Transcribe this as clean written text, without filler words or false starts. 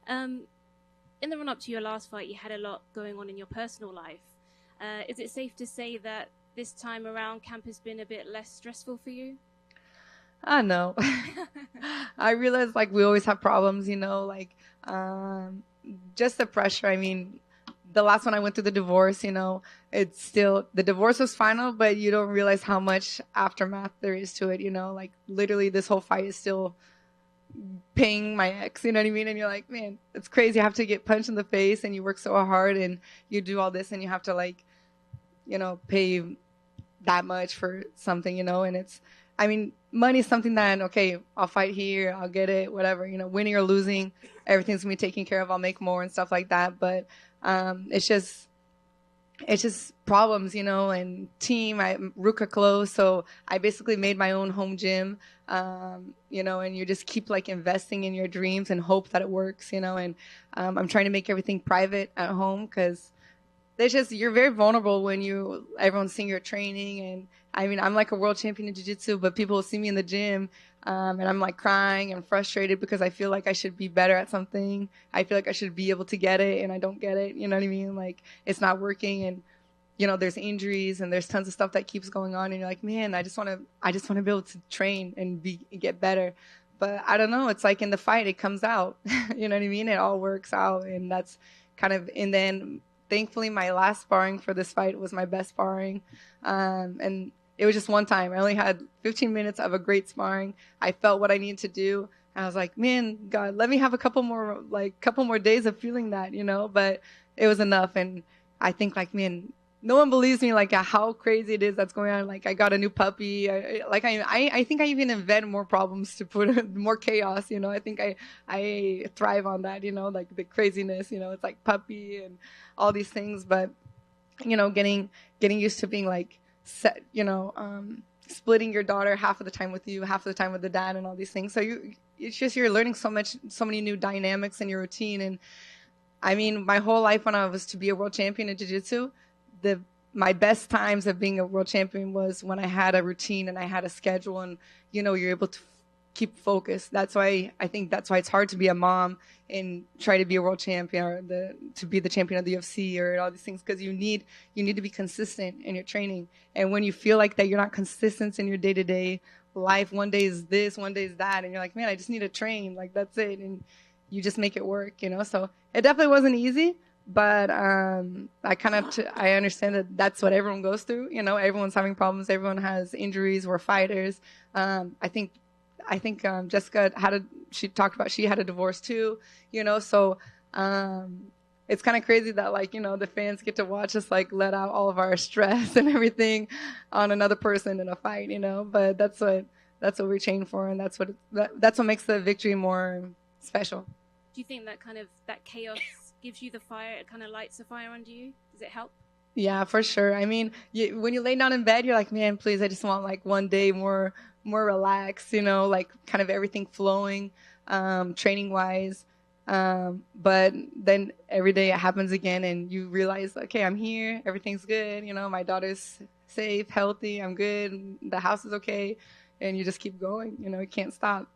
In the run-up to your last fight, you had a lot going on in your personal life. Is it safe to say that this time around camp has been a bit less stressful for you? I know. I realize like we always have problems, like just the pressure. I mean, the last one I went through the divorce, it's still, the divorce was final, but you don't realize how much aftermath there is to it, like literally this whole fight is still paying my ex, you know what I mean? And you're like, man, it's crazy. You have to get punched in the face and you work so hard and you do all this and you have to like, pay that much for something, and it's, I mean, money is something that, okay, I'll fight here, I'll get it, whatever, winning or losing, everything's gonna be taken care of, I'll make more and stuff like that. But it's just problems, and team. I'm Ruka close, so I basically made my own home gym, and you just keep like investing in your dreams and hope that it works, and I'm trying to make everything private at home because you're very vulnerable when everyone's seeing your training. And I mean, I'm like a world champion in jiu-jitsu, but people will see me in the gym, and I'm like crying and frustrated because I feel like I should be better at something. I feel like I should be able to get it and I don't get it. You know what I mean? Like it's not working, and there's injuries and there's tons of stuff that keeps going on, and you're like, man, I just want to be able to train and get better. But I don't know. It's like in the fight, it comes out. You know what I mean? It all works out, and that's kind of in the end. Thankfully, my last sparring for this fight was my best sparring. And it was just one time. I only had 15 minutes of a great sparring. I felt what I needed to do. And I was like, man, God, let me have a couple more days of feeling that, but it was enough. And I think like, man, no one believes me, like how crazy it is that's going on. Like I got a new puppy. I think I even invent more problems to put more chaos. I think I thrive on that. Like the craziness. It's like puppy and all these things. But getting used to being like set. Splitting your daughter half of the time with you, half of the time with the dad, and all these things. So you're learning so many new dynamics in your routine. And I mean, my whole life when I was to be a world champion in jiu-jitsu, my best times of being a world champion was when I had a routine and I had a schedule, and you're able to keep focused. That's why it's hard to be a mom and try to be a world champion or to be the champion of the UFC or all these things, because you need to be consistent in your training. And when you feel like that you're not consistent in your day-to-day life, one day is this, one day is that, and you're like, man, I just need to train, like that's it, and you just make it work, So it definitely wasn't easy. But I understand that that's what everyone goes through. Everyone's having problems. Everyone has injuries. We're fighters. I think Jessica she talked about she had a divorce too. So it's kind of crazy that like the fans get to watch us like let out all of our stress and everything on another person in a fight. But that's what we train for, and that's what makes the victory more special. Do you think that chaos gives you the fire? It kind of lights the fire under you. Does it help? Yeah, for sure. I mean, when you lay down in bed, you're like, man, please, I just want like one day more relaxed, like kind of everything flowing, training wise. But then every day it happens again, and you realize, okay, I'm here, everything's good. My daughter's safe, healthy, I'm good, the house is okay, and you just keep going. You can't stop.